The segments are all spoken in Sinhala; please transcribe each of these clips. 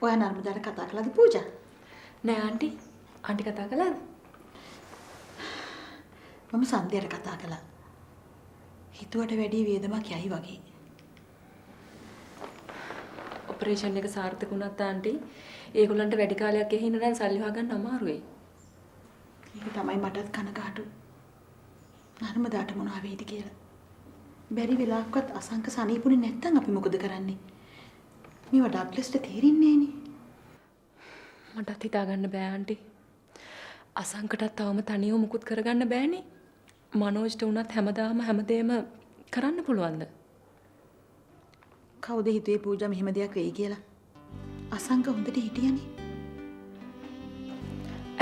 ඔයා නර්මදාට කතා කළාද පූජා? නෑ ආන්ටි. ආන්ටි කතා කළාද? මම සන්ධියට කතා කළා. හිතුවට වැඩි වේදමක් යයි වගේ. ඔපරේෂන් එක සාර්ථක වුණත් ආන්ටි ඒගොල්ලන්ට වැඩි කාලයක් එහි ඉන්න නම් සල්ලි හොයාගන්න අමාරුයි. ඒක තමයි මටත් කනගාටු. නර්මදාට මොනවා වෙයිද කියලා. බැරි වෙලාවකවත් අසංක සනීපුනේ නැත්තම් අපි මොකද කරන්නේ? මේවා ඩග්ලස්ට තේරෙන්නේ නෑනේ. මටත් හිතාගන්න බෑ ආන්ටි. අසංකටත් තවම තනියම මුකුත් කරගන්න බෑනේ. මනෝජ්ට උනත් හැමදාම හැමදේම කරන්න පුළුවන්ද? කවුද හිතුවේ පූජා මෙහෙම දෙයක් වෙයි කියලා? අසංක හොඳට හිටියනේ.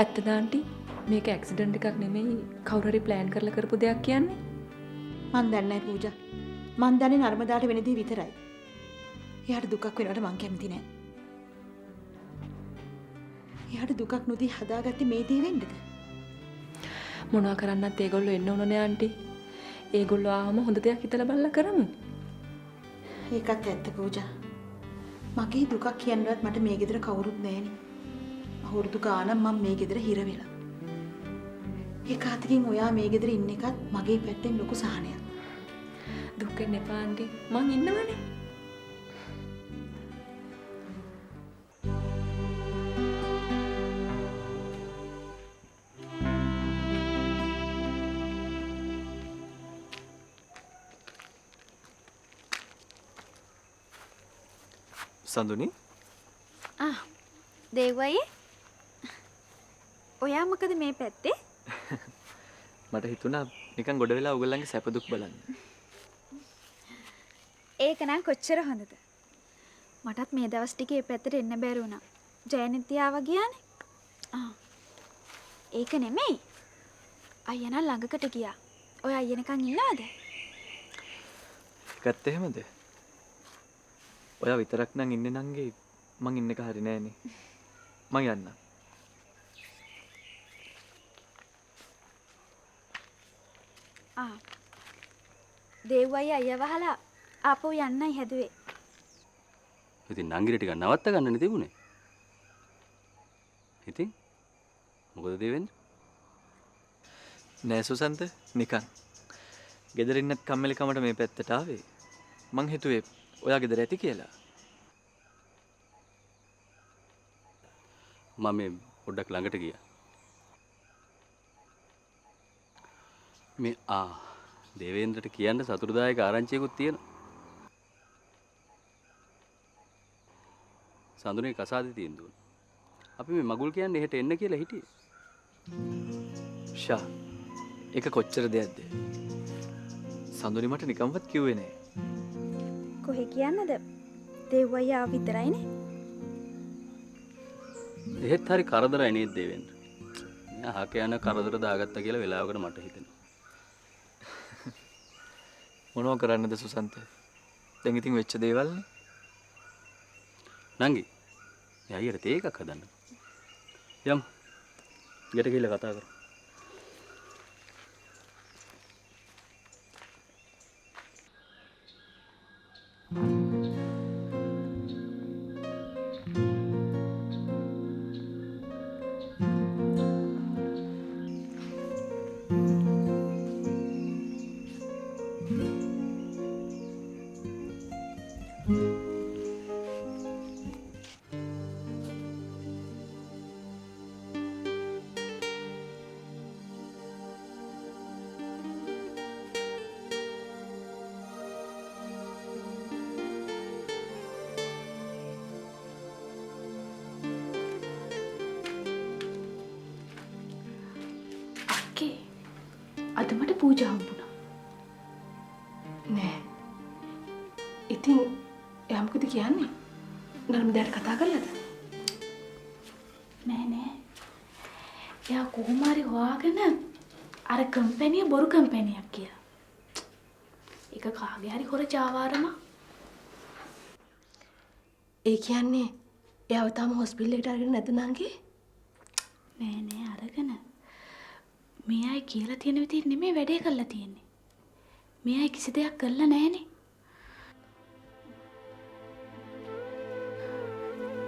ඇත්තද ආන්ටි? මේක ඇක්සිඩන්ට් එකක් නෙමෙයි කවුරු හරි ප්ලෑන් කරලා කරපු දෙයක් කියන්නේ? මන් දන්නේ නැහැ පූජා. මන් දන්නේ නර්මදාට වෙන දේ විතරයි. එයාට දුකක් වෙනවට මං කැමති නෑ. එයාට දුකක් නොදී හදාගත්තේ මේ දේ වෙන්නද? මොනවා කරන්නත් ඒගොල්ලෝ එන්න ඕනනේ ආන්ටි. ඒගොල්ලෝ ආවම හොඳ දෙයක් හිතලා බලලා කරමු. ඒකත් ඇත්ත පූජා. මගේ දුකක් කියන්නවත් මට මේ ගෙදර කවුරුත් නැහෙනි. අවුරුදු ගාණක් මම මේ ගෙදර හිර වෙලා. ඒක අතකින් ඔයා මේ ගෙදර ඉන්න එකත් මගේ පැත්තෙන් ලොකු සහනයක්. දුක් වෙන්න එපා ආන්ටි. මං ඉන්නවනේ. සඳුනි දේවයි ඔයා මොකද මේ පැත්තේ? මට හිතුණා නිකන් ගොඩ වෙලා ඔයගොල්ලන්ගේ සැප දුක් බලන්න. ඒක නම් කොච්චර හොඳද? මටත් මේ දවස් ටිකේ පැත්තට එන්න බැරි වුණා. ජයනිත්‍ය ආවා ගියානේ. ඒක නෙමෙයි. අයියා නම් ළඟකට ගියා. ඔය අයියා නිකන් ඉන්නවද? ඒකත් එහෙමද? ඔයා විතරක් නම් ඉන්නේ නංගේ මං ඉන්න එක හරි නෑනේ. මං යන්නම්. දේවයි අයියා වහලා ආපහු යන්නයි හැදුවේ. ඉතින් නංගිට ටිකක් නවත්ත ගන්නනේ තිබුණේ. ඉතින් මොකද දෙවෙන්නේ? නෑ සුසන්ත නිකන්. ගෙදර ඉන්නත් කම්මැලි කමට මේ පැත්තට ආවේ. මං හිතුවේ ඔයා ගෙදර ඇති කියලා. මම මේ පොඩ්ඩක් ළඟට ගියා. මේ දේවේන්ද්‍රට කියන්න සතුටුදායක ආරංචියකුත් තියෙනවා. සඳුනේ කසාදේ තියෙන දුන්න. අපි මේ මගුල් කියන්නේ එහෙට එන්න කියලා හිටියේ. ෂා ඒක කොච්චර දෙයක්ද? සඳුනි මට නිකම්වත් කිව්වේ නෑ. කොහෙ කියන්නද? දේවයි ආව විතරයිනේ. එහෙත් හරි කරදරයි නේද දේවේන්ද්‍ර? අහක යන කරදර දාගත්තා කියලා වෙලාවකට මට හිතෙනවා. මොනව කරන්නද සුසන්ත? දැන් ඉතින් වෙච්ච දේවල්නේ. නංගි, මේ අයියට තේ එකක් හදන්න. යමු. ගෙට ගිහලා කතා කරමු. අද මට පූජා හම්බුණා. නෑ. ඉතින් එයා මොකද කියන්නේ? නර්මදාට කතා කළාද? නෑ. එයා කොහොම හරි හොයාගෙන අර කම්පැනි බොරු කම්පැනියක් කියලා. ඒක කාගේ හරි හොර ජාවාරම. ඒ කියන්නේ එයාව තාම හොස්පිටල් එකට අරගෙන නැද්ද නංගි? නෑ අරගෙන. මේ අය කියලා තියෙන විදිහට නෙමෙයි වැඩේ කරලා තියෙන්නේ. මේ අය කිසි දෙයක් කරලා නැහනේ.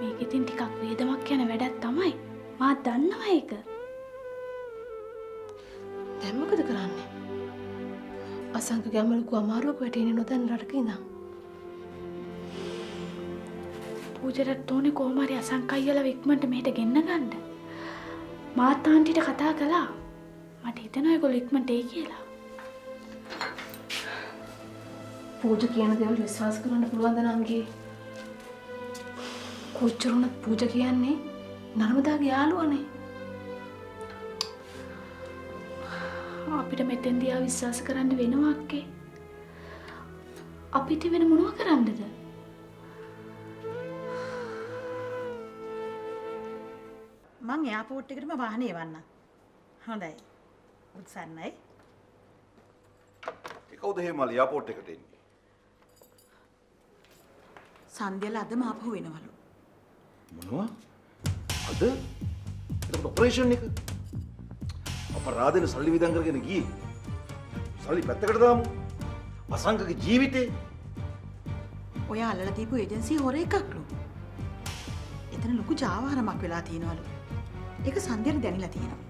මේ ඒක ඉතින් ටිකක් වේදමක් යන වැඩක් තමයි. මාත් දන්නවා ඒක. දැන් මොකද කරන්නේ? අසංක ගැමලුක අමාරුවක වැටෙන්නේ නොදන්න රටක ඉඳන්. පූජරට ඕනේ කොහොම හරි අසංක අයියලා ඉක්මනට මෙහෙට ගෙන්න ගන්න. මාත් ආන්ටිට කතා කළා. මට හිතෙනවා ඒගොල්ලෝ ඉක්මනට එයි කියලා. පූජ කියන දේවල් විශ්වාස කරන්න පුළුවන් ද නංගී? කොච්චර වුණත් පූජ කියන්නේ නර්මදාගේ යාළුවනේ. අපිට මෙතෙන්දී ආ විශ්වාස කරන්න වෙනවා අක්කේ. අපිට වෙන මොනව කරන්නද? මං එයාපෝට් එකටම වාහනේ එවන්න. හොඳයි. උත්සන්නයි. ඒ කවුද හේමල් එයාපෝට් එකට එන්නේ? සන්ධ්‍යල අදම ආපහු වෙනවලු. මොනවා? අද? එතකොට ඔපරේෂන් එක? අපරාධෙන සල්ලි විදන් කරගෙන ගියේ. සල්ලි පැත්තකට දාමු. අසංකගේ ජීවිතේ. ඔය අල්ලලා දීපු ඒජන්සි හොර එකක්ලු. එතන ලොකු ජාවාරමක් වෙලා තියෙනවලු. ඒක සන්ධ්‍යට දැනিলা තියෙනවා.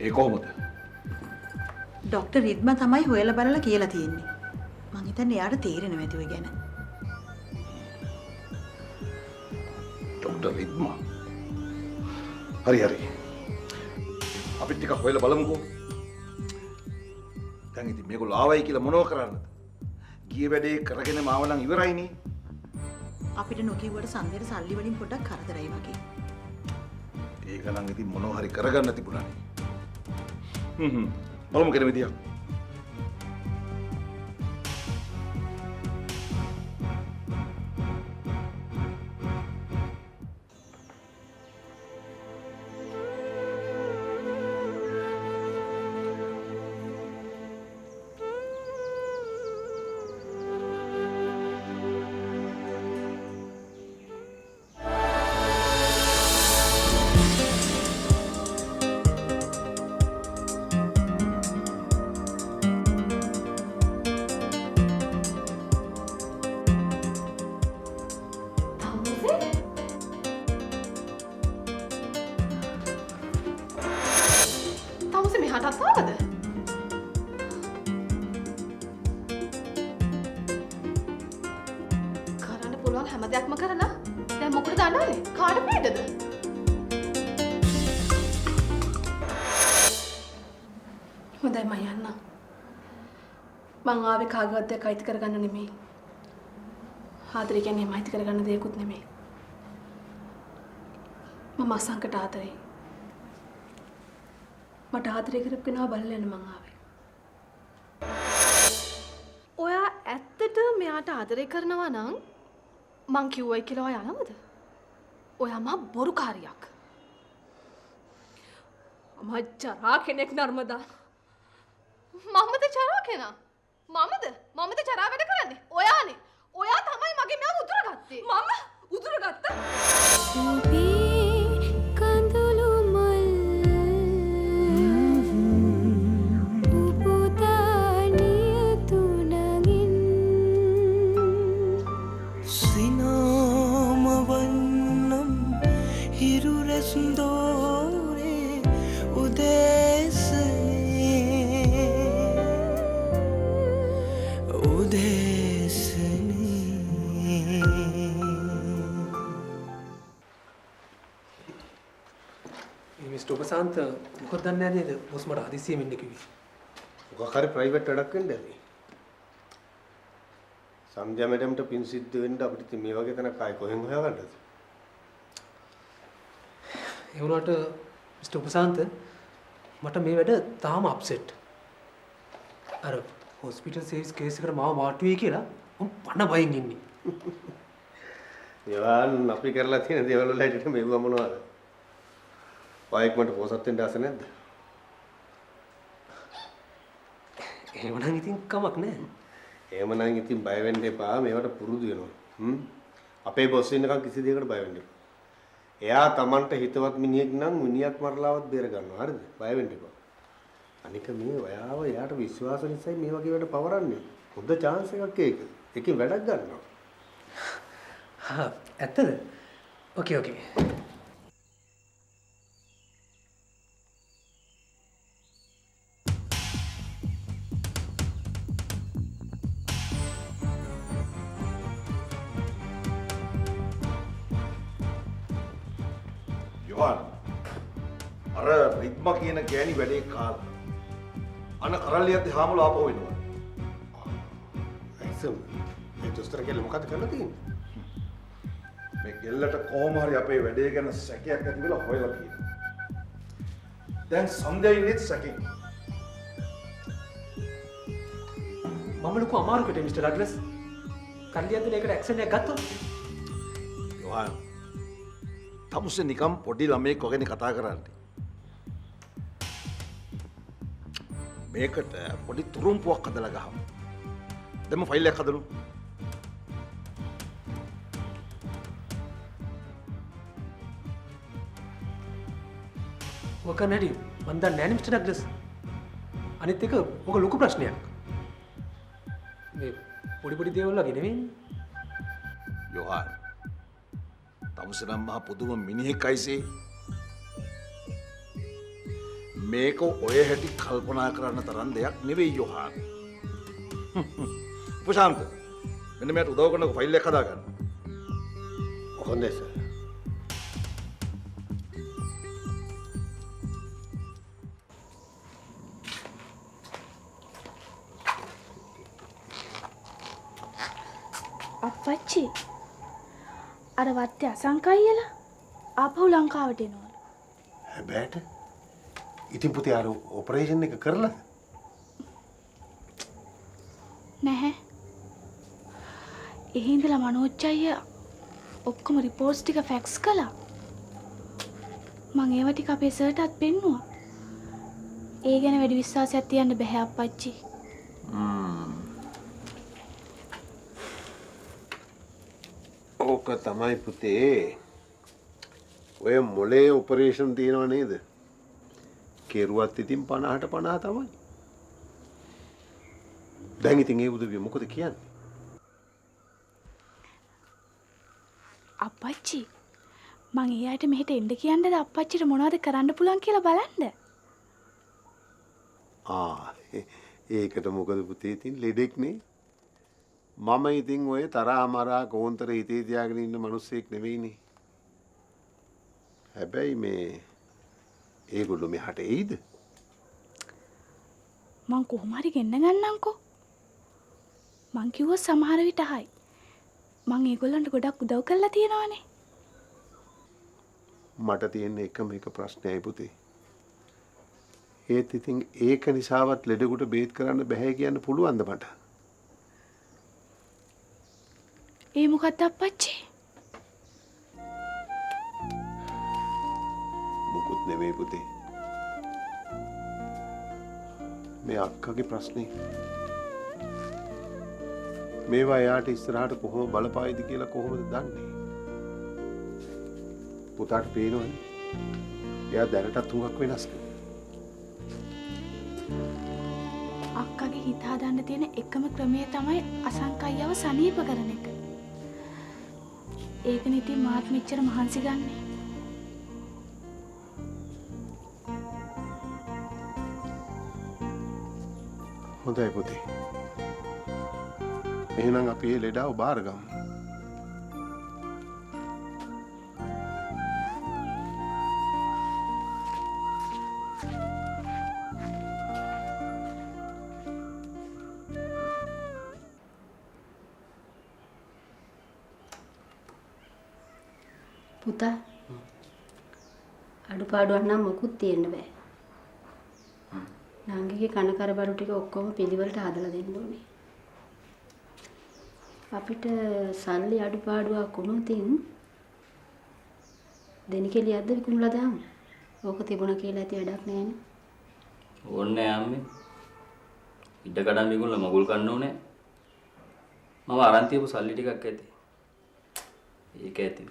ඒ කොහොමද? ડોක්ටර් රිද්මා තමයි හොයලා බලලා කියලා තියෙන්නේ. මං හිතන්නේ එයාට තේරෙනවා ඇති ඔය ගැන. ડોක්ටර් රිද්මා. හරි. අපි ටිකක් හොයලා බලමුකෝ. දැන් ඉතින් මේගොල්ලෝ ආවයි කියලා මොනව කරන්නද? ගියේ වැඩේ කරගෙන මාව නම් ඉවරයිනේ. අපිට නොකියුවට සන්ධ්‍යට සල්ලි වලින් පොඩක් කරදරයි වගේ. ඒක නම් ඉතින් මොනව හරි කරගන්න තිබුණානේ. බලමු කෙනෙක් විදියක්. තමුසේ මෙහාටත් ආවද? කරන්න පුළුවන් හැම දෙයක්ම කරලා දැන් මොකටද අඬන්නේ? කාට පීඩද? හොඳයි මම යන්න. මං ආවේ කාගේවත් දෙයක් අයිති කරගන්න නෙමෙයි. ආදරය කියන්නේ මයිති කරගන්න දෙයක්වත් නෙමෙයි. මම අසංකට ආදරේ. මට ආදරය කරපු කෙනා බලලා යන්න මං ආවේ. ඔයා ඇත්තට මෙයාට ආදරය කරනවා නම් මං කිව්වයි කියලා ඔයා යනවද? ඔයා මා බොරුකාරියක්. මම චරා කෙනෙක් නර්මදා. මමද චරා කෙනා? මමද චරා වැඩ කරන්නේ? ඔයානේ. ඔයා තමයි මගේ මෙයාව උදුරගත්තේ. මම උදුරගත්තා? මිස්ටර් උපසාන්ත මොකද දන්නේ නේද? බොස් මට හදිස්සියෙම ඉන්න කිව්වේ. මොකක් හරි ප්‍රයිවට් වැඩක් වෙන්න ඇති. සම්ජා මැඩම්ට පින් සිද්ධ වෙන්න අපිට ඉතින් මේ වගේ තැනක් ආයි කොහෙන් හොයාගන්නද? ඒ වුණාට මිස්ටර් උපසාන්ත මට මේ වැඩ තාම අප්සෙට්. අර හොස්පිටල් සර්විස් කේස් එකට මාව මාට්ටු වෙයි කියලා මම පණ බයෙන් ඉන්නේ. ඒවන් අපි කරලා තියෙන දේවල් වල හැටියට මේව මොනවද? වයික් මට පොසත් වෙන්න ආස නැද්ද? එහෙමනම් ඉතින් කමක් නැහැ. එහෙමනම් ඉතින් බය වෙන්න එපා. මේවට පුරුදු වෙනවා. අපේ බොස් ඉන්නකම් කිසි දෙයකට බය වෙන්න එපා. එයා Tamanට හිතවත් මිනිහෙක් නම් මිනිහක් මරලාවත් බේර ගන්නවා. හරිද? බය වෙන්න එපා. අනික මේ ඔයාව එයාට විශ්වාස නිසායි මේ වගේ වැඩ පවරන්නේ. හොඳ chance එකක් ඒක. ඒකෙන් වැඩක් ගන්නවා. ඇත්තද? ඕකේ ඕකේ. යොහන් අර රිද්ම කියන ගෑණි වැඩේ කාලා. අන කරල්ලියත් හාමුල ආපහු එනවා. ඇයිසම් ඒ දොස්තර කෙල්ල මොකද කරලා තියෙන්නේ? මේ ගෙල්ලට කොහොම හරි අපේ වැඩේ ගැන සැකයක් ඇති වෙලා හොයලා තියෙනවා. දැන් සන්ධ්‍යායිනෙත් සැකේ. මම ලොකු අමාරුකට මිස්ටර් ඩග්ලස්. කල්ලියන්ද මේකට ඇක්ෂන් එකක් ගත්තොත්? යොහන් තමුසේ නිකම් පොඩි ළමයෙක් වගේ කතා කරන්නේ. මේකට පොඩි තුරුම්පුවක් හදලා ගහමු. දැන් ෆයිල් එකක් හදමු. ඔක නැටි මන් දන්නේ නැහැ මිස්ටර් ඩග්ලස්. අනිත් එක ඔක ලොකු ප්‍රශ්නයක්. මේ පොඩි පොඩි දේවල් වගේ නෙමෙයි. යොහන් තමුසේ නම් මහා පුදුම මිනිහෙක්යිසේ. මේක ඔය හැටි කල්පනා කරන්න තරම් දෙයක් නෙවෙයි යොහන්. ප්‍රශාන්ත මෙන්න මට උදව් කරනකො ෆයිල් එකක් හදාගන්න. හොඳයි සර්. අප්පච්චි අර වත්තේ අසංකයියලා ආපහු ලංකාවට එනවලු. හැබැයිට ඉතින් පුතේ අර ඔපරේෂන් එක කරලා නැහැ. එහෙ ඉඳලා මනෝජ් අයියා ඔක්කොම රිපෝට්ස් ටික ෆැක්ස් කළා. මං ඒව ටික අපේ සර්ටත් පෙන්නුවා. ඒ ගැන වැඩි විශ්වාසයක් තියන්න බෑ අප්පච්චි. ඕක තමයි පුතේ. ඔය මොලේ ඔපරේෂන් තියෙනව නේද? කෙරුවත් ඉතින් 50ට 50 තමයි. දැන් ඉතින් ඒ උදවිය මොකද කියන්නේ? අප්පච්චි මං ඒ අයට මෙහෙට එන්න කියන්නද අප්පච්චිට මොනවද කරන්න පුළුවන් කියලා බලන්න. ඒකට මොකද පුතේ ඉතින් ලෙඩෙක් නේ. මම ඉතින් ඔය තරහා මරා කෝන්තර හිතේ තියාගෙන ඉන්න මිනිස්සෙක් නෙවෙයිනේ. හැබැයි මේ ඒගොල්ලෝ මෙහාට එයිද? මං කොහොම හරි ගෙන්න ගන්නම්කෝ. මං කිව්වා සමහර විට හයි. මං ඒගොල්ලන්ට ගොඩක් උදව් කරලා තියෙනවානේ. මට තියෙන එකම එක ප්‍රශ්නයයි පුතේ. ඒත් ඉතින් ඒක නිසාවත් ලෙඩෙකුට බේත් කරන්න බෑ කියන්න පුළුවන්ද මට? ඒ මොකක්ද අප්පච්චි? මොකුත් නෙමෙයි පුතේ. මේ අක්කගේ ප්‍රශ්නේ. මේවා එයාට ඉස්සරහට කොහොම බලපායිද කියලා කොහොමද දන්නේ? පුතාට පේනවනේ. එයා දැනටත් හුඟක් වෙනස් කරනවා. අක්කගේ හිත හදන්න තියෙන එකම ක්‍රමය තමයි අසංකයව සනීප කරන එක. ඒකනේ ඉතින් මාත් මෙච්චර මහන්සි ගන්නේ. හොඳයි පුතේ. එහෙනම් අපි මේ ලෙඩව බාර ගමු. පුතා අඩුපාඩුවක් නම් මොකුත් තියෙන්න බෑ. නංගිගේ කනකර බඩු ටික ඔක්කොම පිළිවෙලට හදලා දෙන්න ඕනේ. අපිට සල්ලි අඩුපාඩුවක් වුණොත් දෙනිකෙලියක්ද විකුණලා දාමු. ඕක තිබුණා කියලා ඇති වැඩක් නෑනේ. ඕන්නේ අම්මේ. ඉඩ කඩන් විකුණලා මගුල් කන්න ඕනේ. මම අරන් තියපු සල්ලි ටිකක් ඇති. ඒක ඇති.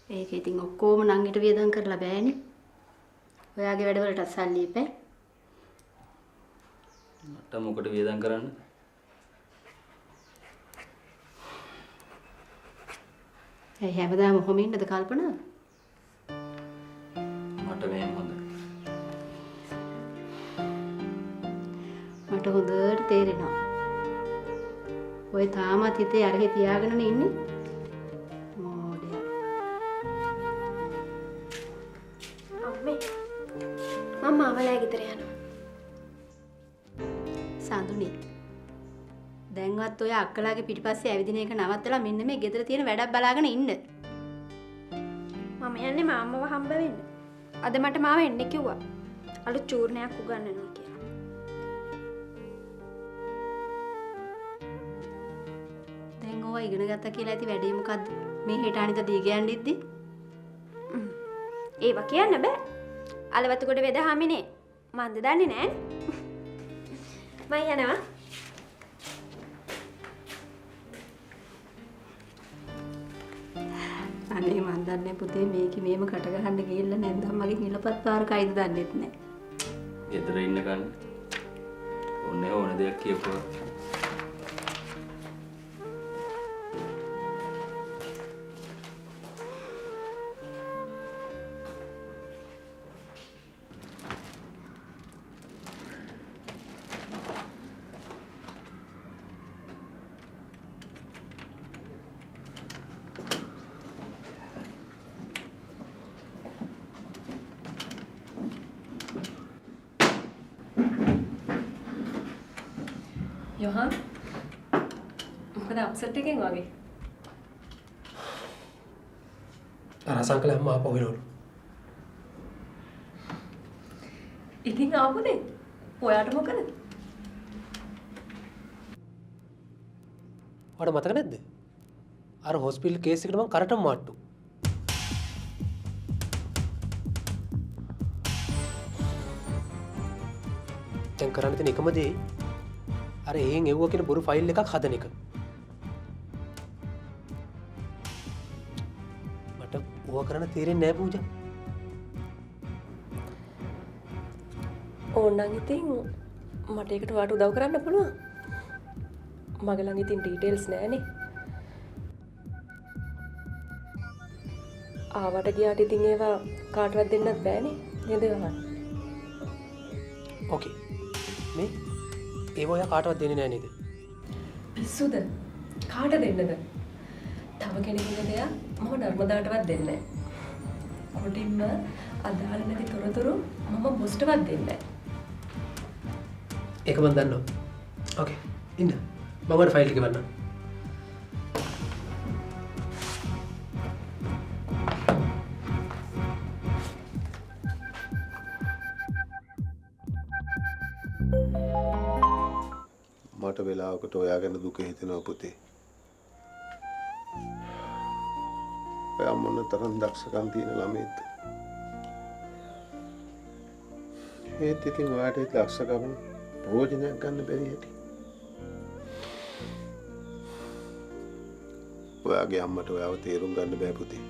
ඒක ඉතින් ඔක්කොම නංගිට වියදම් කරලා බෑනේ. ඔයාගේ වැඩවලට සල්ලි එපේ. මට මොකට වියදම් කරන්න? ඇයි හැමදාම ඔහොම ඉන්නද කල්පනා? මට මෙහෙම හොඳ. මට හොඳට තේරෙනවා. ඔය තාමත් හිතේ අරහෙ තියාගෙනනේ ඉන්නේ. මොඩියා. අම්මේ මම අවලෑ ගෙදර යනවා. සඳුනි. දැන්වත් ඔය අක්කලාගේ පිටිපස්සේ ඇවිදින එක නවත්තලා මෙන්න මේ ගෙදර තියෙන වැඩක් බලාගෙන ඉන්න. මම යන්නේ මාමව හම්බ වෙන්න. අද මට මාව එන්න කිව්වා. අලුත් චූර්ණයක් උගන්වනවා කියලා. දැන් ඕවා ඉගෙන ගත්තා කියලා ඇති වැඩේ මොකද්ද? මේ හෙට අනිත දී ගයන්න ඉද්දි? ඒවා කියන්න බෑ. අලවතුගොඩ වෙදහාමිනේ. මන්ද දන්නේ නෑනේ. මම යනවා. අනේ මන් දන්නේ පුතේ මේක මේම කට ගහන්න ගිහිල්ලා නැන්දම් මගේ නිලපත් පාර කයිද දන්නෙත් නෑ. ගෙදර ඉන්න කන්නේ. ඕනේ ඕන දෙයක් කියපුවා. යොහන් මොකද අප්සෙට් එකෙන් වගේ? අරසංකල අම්මා ආපහු එනවලු. ඉතින් ආවනේ. ඔයාට මොකද? ඔයාට මතක නැද්ද? අර හොස්පිටල් කේස් එකට මම කරටම මාට්ටු. දැන් කරන්න තියෙන එකම දේ අර එහෙන් එව්වා කියන බොරු ෆයිල් එකක් හදන එක. මට ඕවා කරන්න තේරෙන්නේ නැහැ පූජා. ඕනනම් ඉතින් මට ඒකට වාට උදව් කරන්න පුළුවන්. මගේ ළඟ ඉතින් ඩීටේල්ස් නැහැනේ. ආවට ගියාට ඉතින් ඒවා කාටවත් දෙන්නත් බෑනේ නේද යහන්? ඕකේ. මේ ඒව ඔයා කාටවත් දෙන්නේ නැහැ නේද? පිස්සුද? කාට දෙන්නද? තව කෙනෙකුගේ දෙයක් මම නර්මදාටවත් දෙන්නේ නැහැ. කොටින්ම අදාළ නැති තොරතුරු මම බොස්ටවත් දෙන්නේ නැහැ. ඒක මම දන්නවා. ඕකේ. ඉන්න. මම ඔයාලට ෆයිල් එක ගන්නම්. මට වෙලාවකට ඔයා ගැන දුක හිතෙනවා පුතේ. ඔයා මොන තරම් දක්ෂකම් තියෙන ළමයිද? ඒත් ඉතින් ඔයාට ඒ දක්ෂකම් ප්‍රයෝජනයක් ගන්න බැරි හැටි. ඔයාගේ අම්මට ඔයාව තේරුම් ගන්න බෑ පුතේ.